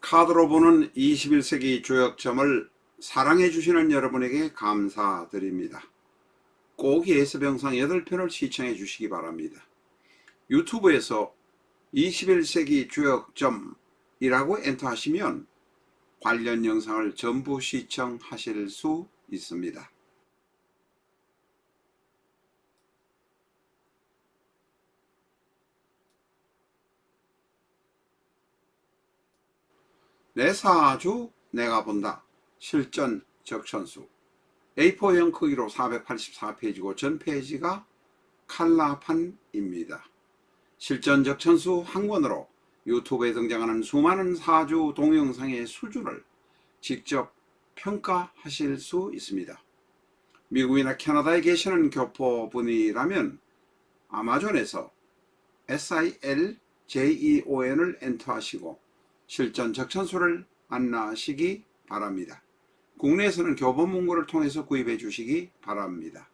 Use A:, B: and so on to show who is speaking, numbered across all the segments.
A: 카드로 보는 21세기 조약점을 사랑해 주시는 여러분에게 감사드립니다. 꼭 예수병상 8편을 시청해 주시기 바랍니다. 유튜브에서 21세기 조약점이라고 엔터하시면 관련 영상을 전부 시청하실 수 있습니다. 내 사주 내가 본다. 실전 적천수 A4형 크기로 484페이지고 전 페이지가 칼라판입니다. 실전 적천수 한 권으로 유튜브에 등장하는 수많은 사주 동영상의 수준을 직접 평가하실 수 있습니다. 미국이나 캐나다에 계시는 교포분이라면 아마존에서 SILJEON을 엔터하시고 실전 적천수를 만나시기 바랍니다. 국내에서는 교보문고를 통해서 구입해 주시기 바랍니다.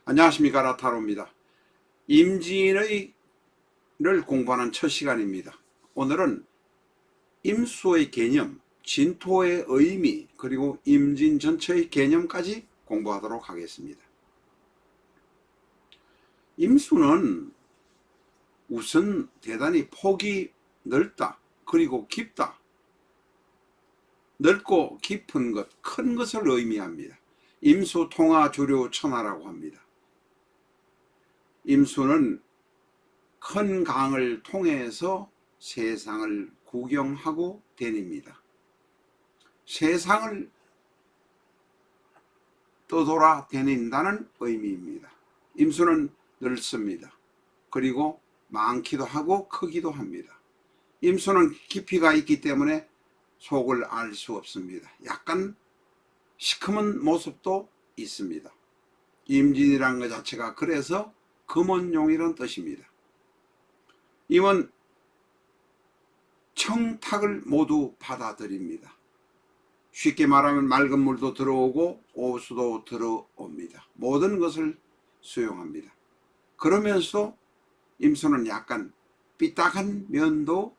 A: 안녕하십니까, 라타로입니다. 임진의 를 공부하는 첫 시간입니다. 오늘은 임수의 개념, 진토의 의미, 그리고 임진 전체의 개념까지 공부하도록 하겠습니다. 임수는 우선 대단히 폭이 넓다, 그리고 깊다. 넓고 깊은 것, 큰 것을 의미합니다. 임수 통하 주류 천하라고 합니다. 임수는 큰 강을 통해서 세상을 구경하고 다닙니다. 세상을 떠돌아 다닌다는 의미입니다. 임수는 넓습니다. 그리고 많기도 하고 크기도 합니다. 임수는 깊이가 있기 때문에 속을 알 수 없습니다. 약간 시커먼 모습도 있습니다. 임진이라는 것 자체가 그래서 금원용이라는 뜻입니다. 임은 청탁을 모두 받아들입니다. 쉽게 말하면 맑은 물도 들어오고 오수도 들어옵니다. 모든 것을 수용합니다. 그러면서 임수는 약간 삐딱한 면도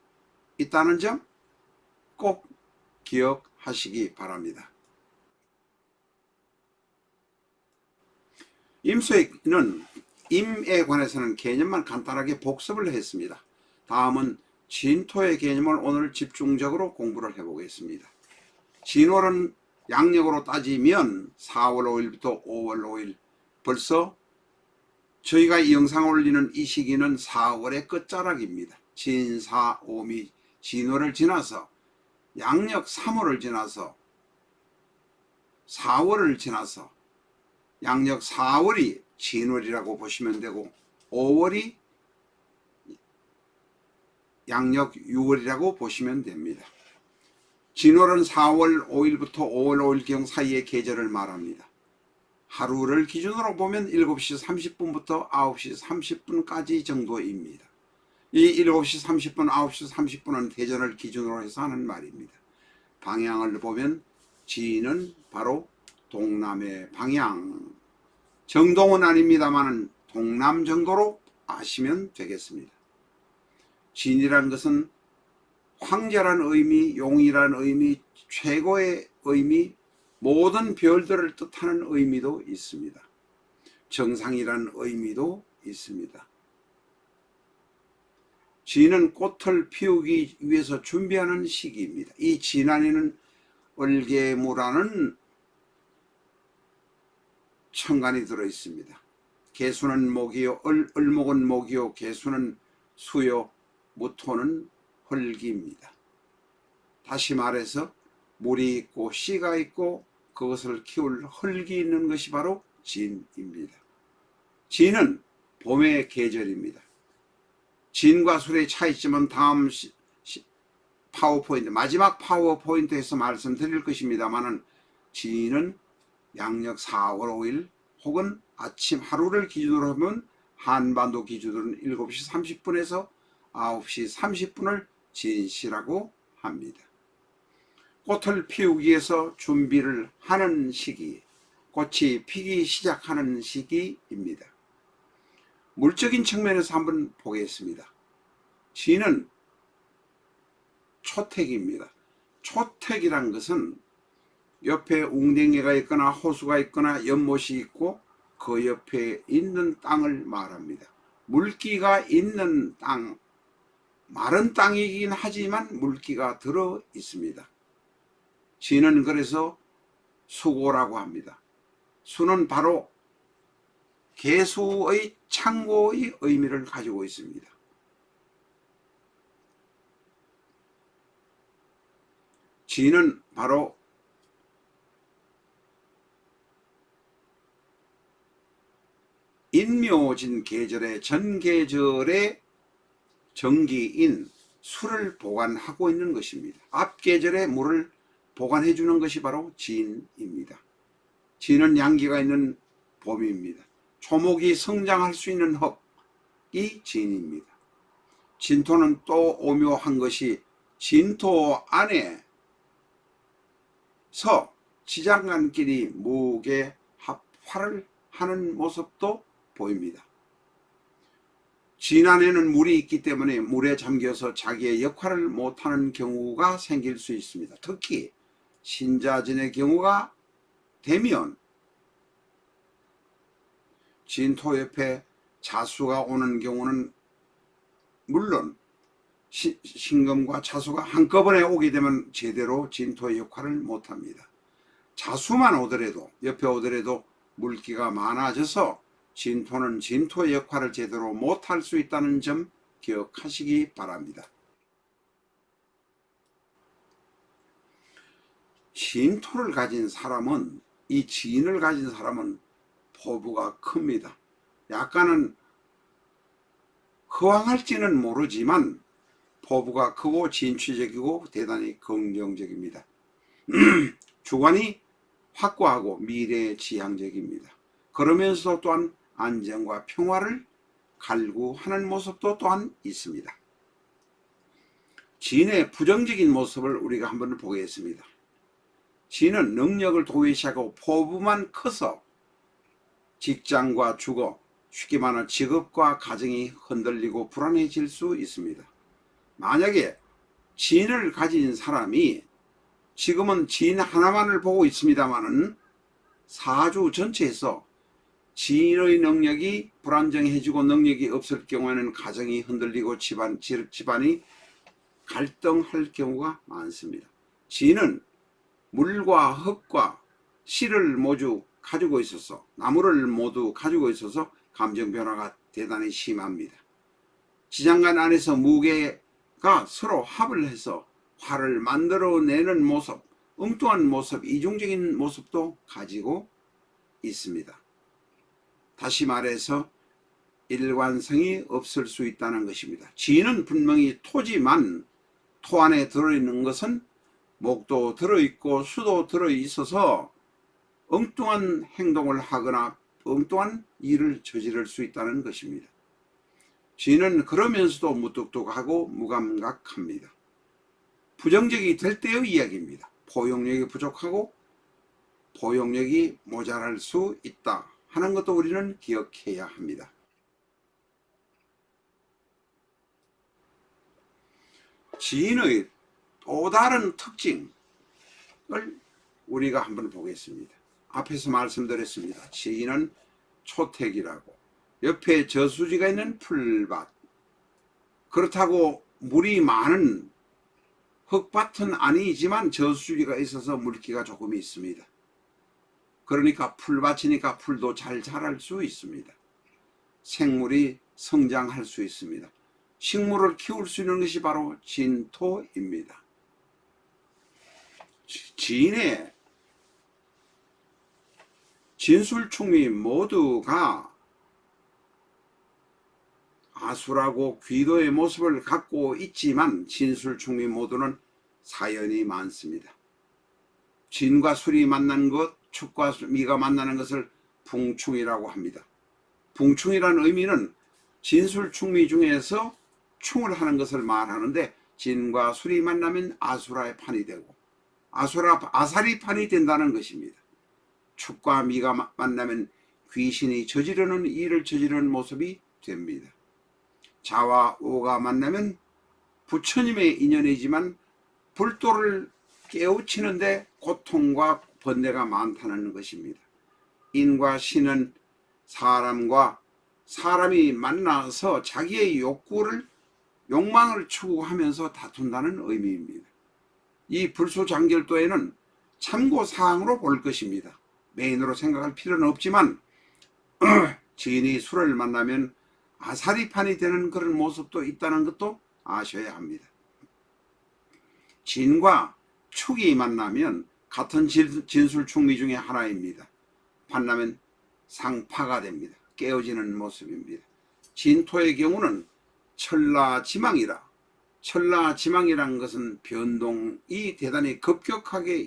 A: 있다는 점 꼭 기억하시기 바랍니다. 임수는 임에 관해서는 개념만 간단하게 복습을 했습니다. 다음은 진토의 개념을 오늘 집중적으로 공부를 해보겠습니다. 진월은 양력으로 따지면 4월 5일부터 5월 5일, 벌써 저희가 이 영상을 올리는 이 시기는 4월의 끝자락입니다. 진사오미 진월을 지나서 양력 3월을 지나서 4월을 지나서 양력 4월이 진월이라고 보시면 되고 5월이 양력 6월이라고 보시면 됩니다. 진월은 4월 5일부터 5월 5일경 사이의 계절을 말합니다. 하루를 기준으로 보면 7시 30분부터 9시 30분까지 정도입니다. 이 7시 30분, 9시 30분은 대전을 기준으로 해서 하는 말입니다. 방향을 보면 진은 바로 동남의 방향, 정동은 아닙니다만 동남 정도로 아시면 되겠습니다. 진이라는 것은 황제라는 의미, 용이라는 의미, 최고의 의미, 모든 별들을 뜻하는 의미도 있습니다. 정상이라는 의미도 있습니다. 진은 꽃을 피우기 위해서 준비하는 시기입니다. 이 진 안에는 을개무라는 천간이 들어있습니다. 개수는 목이요, 을목은 목이요, 개수는 수요, 무토는 헐기입니다. 다시 말해서 물이 있고 씨가 있고 그것을 키울 헐기 있는 것이 바로 진입니다. 진은 봄의 계절입니다. 진과 술의 차이점은 다음 파워포인트, 마지막 파워포인트에서 말씀드릴 것입니다만은 진은 양력 4월 5일 혹은 아침 하루를 기준으로 하면 한반도 기준으로는 7시 30분에서 9시 30분을 진시라고 합니다. 꽃을 피우기 위해서 준비를 하는 시기, 꽃이 피기 시작하는 시기입니다. 물적인 측면에서 한번 보겠습니다. 쥐는 초택입니다. 초택이란 것은 옆에 웅덩이가 있거나 호수가 있거나 연못이 있고 그 옆에 있는 땅을 말합니다. 물기가 있는 땅, 마른 땅이긴 하지만 물기가 들어 있습니다. 쥐는 그래서 수고라고 합니다. 수는 바로 개수의 창고의 의미를 가지고 있습니다. 쥐는 바로 인묘진 계절의 전계절의 정기인 수를 보관하고 있는 것입니다. 앞 계절의 물을 보관해 주는 것이 바로 진입니다. 진은 양기가 있는 봄입니다. 초목이 성장할 수 있는 흙이 진입니다. 진토는 또 오묘한 것이 진토 안에서 지장간끼리 무게 합화를 하는 모습도 보입니다. 진 안에는 물이 있기 때문에 물에 잠겨서 자기의 역할을 못하는 경우가 생길 수 있습니다. 특히 신자진의 경우가 되면 진토 옆에 자수가 오는 경우는 물론 신금과 자수가 한꺼번에 오게 되면 제대로 진토의 역할을 못합니다. 자수만 오더라도 옆에 오더라도 물기가 많아져서 진토는 진토의 역할을 제대로 못할 수 있다는 점 기억하시기 바랍니다. 진토를 가진 사람은, 이 진을 가진 사람은 포부가 큽니다. 약간은 허황할지는 모르지만 포부가 크고 진취적이고 대단히 긍정적입니다. 주관이 확고하고 미래지향적입니다. 그러면서 또한 안정과 평화를 갈구하는 모습도 또한 있습니다. 진의 부정적인 모습을 우리가 한번 보겠습니다. 진은 능력을 도외시하고 포부만 커서 직장과 주거, 쉽게 말하면 직업과 가정이 흔들리고 불안해질 수 있습니다. 만약에 진을 가진 사람이, 지금은 진 하나만을 보고 있습니다마는 사주 전체에서 진의 능력이 불안정해지고 능력이 없을 경우에는 가정이 흔들리고 집안이 갈등할 경우가 많습니다. 진은 물과 흙과 씨를 모두 가지고 있어서, 나무를 모두 가지고 있어서 감정 변화가 대단히 심합니다. 지장간 안에서 무게가 서로 합을 해서 화를 만들어내는 모습, 엉뚱한 모습, 이중적인 모습도 가지고 있습니다. 다시 말해서 일관성이 없을 수 있다는 것입니다. 진은 분명히 토지만 토 안에 들어있는 것은 목도 들어있고 수도 들어있어서 엉뚱한 행동을 하거나 엉뚱한 일을 저지를 수 있다는 것입니다. 진은 그러면서도 무뚝뚝하고 무감각합니다. 부정적이 될 때의 이야기입니다. 포용력이 부족하고 포용력이 모자랄 수 있다 하는 것도 우리는 기억해야 합니다. 진의 또 다른 특징을 우리가 한번 보겠습니다. 앞에서 말씀드렸습니다. 진은 초택이라고, 옆에 저수지가 있는 풀밭, 그렇다고 물이 많은 흙밭은 아니지만 저수지가 있어서 물기가 조금 있습니다. 그러니까 풀밭이니까 풀도 잘 자랄 수 있습니다. 생물이 성장할 수 있습니다. 식물을 키울 수 있는 것이 바로 진토입니다. 진의 진술충미 모두가 아수라고 귀도의 모습을 갖고 있지만 진술충미 모두는 사연이 많습니다. 진과 술이 만난 것, 축과 미가 만나는 것을 붕충이라고 합니다. 붕충이라는 의미는 진술충미 중에서 충을 하는 것을 말하는데, 진과 술이 만나면 아수라의 판이 되고 아사리판이 된다는 것입니다. 축과 미가 만나면 귀신이 저지르는 일을 저지르는 모습이 됩니다. 자와 오가 만나면 부처님의 인연이지만 불도를 깨우치는데 고통과 번뇌가 많다는 것입니다. 인과 신은 사람이 만나서 자기의 욕망을 추구하면서 다툰다는 의미입니다. 이 불소장결도에는 참고사항으로 볼 것입니다. 메인으로 생각할 필요는 없지만 지인이 술을 만나면 아사리판이 되는 그런 모습도 있다는 것도 아셔야 합니다. 진과 축이 만나면 같은 진술충미 중에 하나입니다. 만나면 상파가 됩니다. 깨어지는 모습입니다. 진토의 경우는 천라지망이라, 천라지망이라는 것은 변동이 대단히 급격하게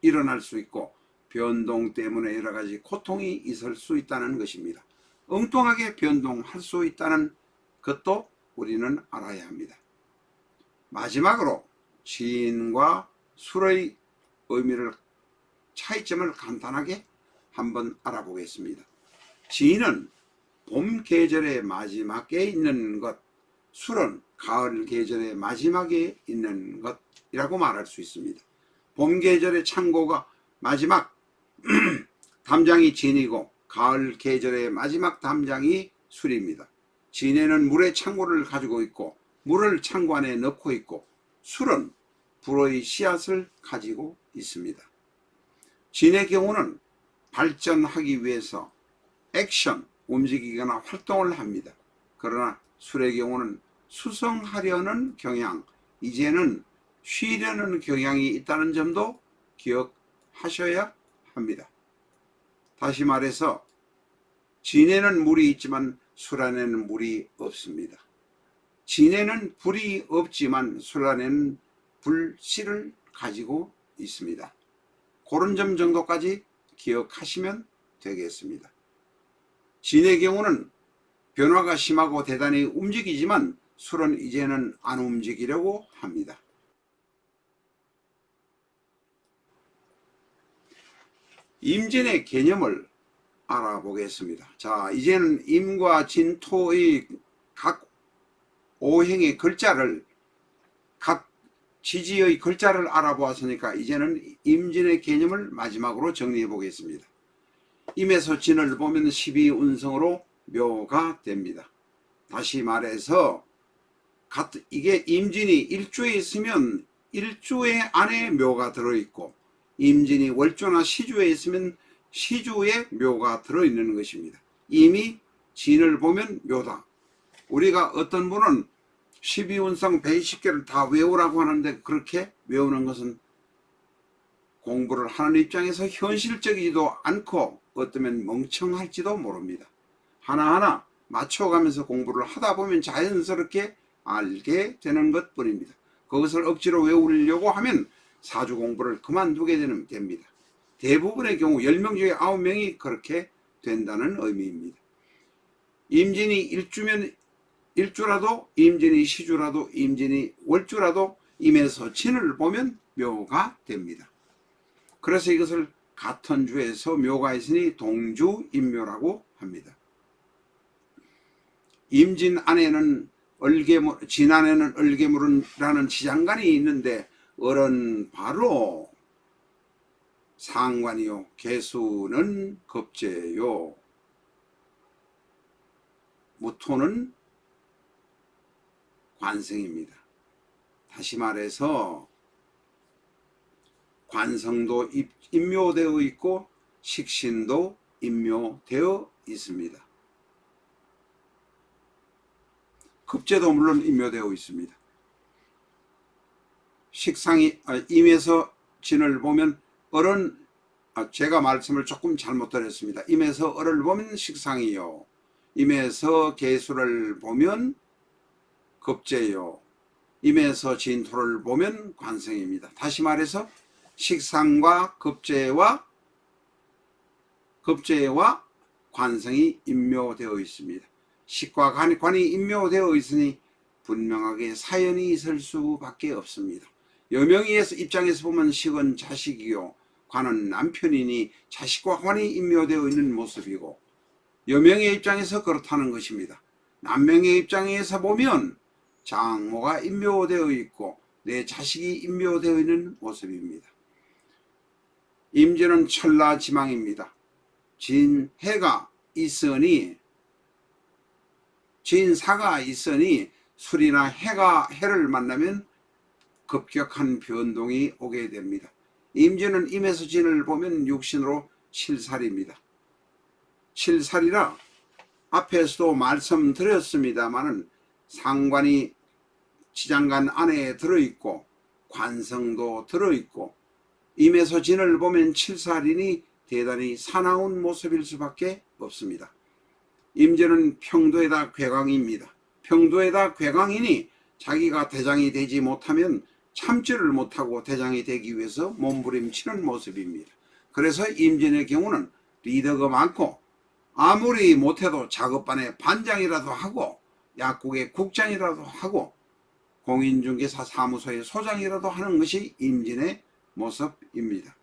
A: 일어날 수 있고 변동 때문에 여러 가지 고통이 있을 수 있다는 것입니다. 엉뚱하게 변동할 수 있다는 것도 우리는 알아야 합니다. 마지막으로 지인과 술의 차이점을 간단하게 한번 알아보겠습니다. 지인은 봄 계절의 마지막에 있는 것, 술은 가을 계절의 마지막에 있는 것이라고 말할 수 있습니다. 봄 계절의 창고가 마지막 담장이 진이고 가을 계절의 마지막 담장이 술입니다. 진에는 물의 창고를 가지고 있고 물을 창고 안에 넣고 있고 술은 불의 씨앗을 가지고 있습니다. 진의 경우는 발전하기 위해서 액션, 움직이거나 활동을 합니다. 그러나 술의 경우는 수성하려는 경향, 이제는 쉬려는 경향이 있다는 점도 기억하셔야 합니다. 다시 말해서 진에는 물이 있지만 술 안에는 물이 없습니다. 진에는 불이 없지만 술 안에는 불씨를 가지고 있습니다. 그런 점 정도까지 기억하시면 되겠습니다. 진의 경우는 변화가 심하고 대단히 움직이지만 술은 이제는 안 움직이려고 합니다. 임진의 개념을 알아보겠습니다. 자, 이제는 임과 진토의 각 오행의 글자를, 각 지지의 글자를 알아보았으니까 이제는 임진의 개념을 마지막으로 정리해 보겠습니다. 임에서 진을 보면 12운성으로 묘가 됩니다. 다시 말해서 이게 임진이 일주에 있으면 일주의 안에 묘가 들어있고 임진이 월주나 시주에 있으면 시주에 묘가 들어있는 것입니다. 임이 진을 보면 묘다. 우리가 어떤 분은 12운성 120개를 다 외우라고 하는데 그렇게 외우는 것은 공부를 하는 입장에서 현실적이지도 않고 어쩌면 멍청할지도 모릅니다. 하나하나 맞춰가면서 공부를 하다 보면 자연스럽게 알게 되는 것 뿐입니다. 그것을 억지로 외우려고 하면 사주 공부를 그만두게 됩니다. 대부분의 경우 10명 중에 9명이 그렇게 된다는 의미입니다. 임진이 일주라도 임진이 시주라도 임진이 월주라도 임에서 진을 보면 묘가 됩니다. 그래서 이것을 같은 주에서 묘가 있으니 동주임묘라고 합니다. 임진 안에는 진 안에는 얼개물이라는 지장간이 있는데 을은 바로 상관이요, 개수는 겁재요, 무토는 관성입니다. 다시 말해서 관성도 임묘되어 있고 식신도 임묘되어 있습니다. 급제도 물론 임묘되어 있습니다. 식상이 임에서 진을 보면 을은 제가 말씀을 조금 잘못 드렸습니다. 임에서 을을 보면 식상이요, 임에서 개수를 보면 급제요, 임에서 진토를 보면 관성입니다. 다시 말해서 식상과 급제와 관성이 임묘되어 있습니다. 식과 관이 임묘되어 있으니 분명하게 사연이 있을 수밖에 없습니다. 여명의 입장에서 보면 식은 자식이요 관은 남편이니 자식과 관이 인묘되어 있는 모습이고, 여명의 입장에서 그렇다는 것입니다. 남명의 입장에서 보면 장모가 인묘되어 있고 내 자식이 인묘되어 있는 모습입니다. 임진은 천라지망입니다. 진해가 있으니, 진사가 있으니 술이나 해를 만나면 급격한 변동이 오게 됩니다. 임진은 임에서 진을 보면 육신으로 7살입니다. 7살이라 앞에서도 말씀드렸습니다마는 상관이 지장간 안에 들어있고 관성도 들어있고, 임에서 진을 보면 7살이니 대단히 사나운 모습일 수밖에 없습니다. 임진은 평도에다 괴강입니다. 평도에다 괴강이니 자기가 대장이 되지 못하면 참지를 못하고 대장이 되기 위해서 몸부림치는 모습입니다. 그래서 임진의 경우는 리더가 많고 아무리 못해도 작업반의 반장이라도 하고 약국의 국장이라도 하고 공인중개사 사무소의 소장이라도 하는 것이 임진의 모습입니다.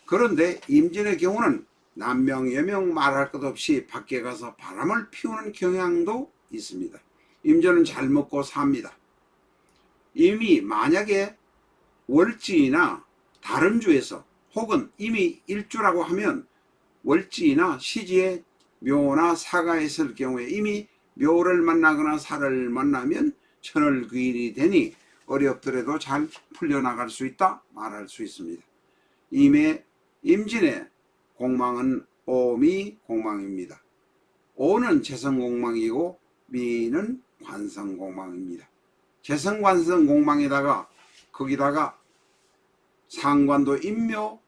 A: 그런데 임진의 경우는 남명 여명 말할 것 없이 밖에 가서 바람을 피우는 경향도 있습니다. 임진은 잘 먹고 삽니다. 이미 만약에 월지나 다른 주에서 혹은 이미 일주라고 하면 월지나 시지에 묘나 사가 있을 경우에 이미 묘를 만나거나 사를 만나면 천을귀인이 되니 어렵더라도 잘 풀려나갈 수 있다 말할 수 있습니다. 임진의 공망은 오미 공망입니다. 오는 재성공망이고 미는 관성공망입니다. 재성관성공망에다가 거기다가 상관도 인묘,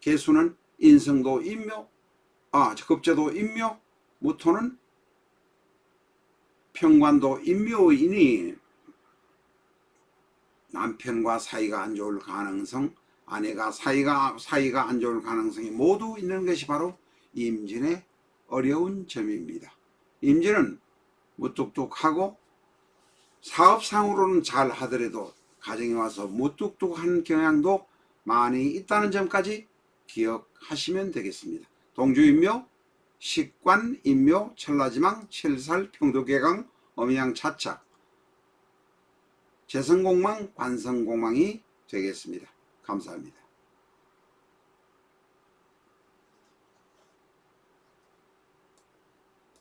A: 개수는 인성도 인묘, 급제도 인묘, 무토는 평관도 인묘이니 남편과 사이가 안 좋을 가능성, 아내가 사이가 안 좋을 가능성이 모두 있는 것이 바로 임진의 어려운 점입니다. 임진은 무뚝뚝하고 사업상으로는 잘 하더라도 가정에 와서 무뚝뚝한 경향도 많이 있다는 점까지 기억하시면 되겠습니다. 동주인묘, 식관인묘, 천라지망, 7살, 평도괴강, 어미양차착, 재성공망, 관성공망이 되겠습니다. 감사합니다.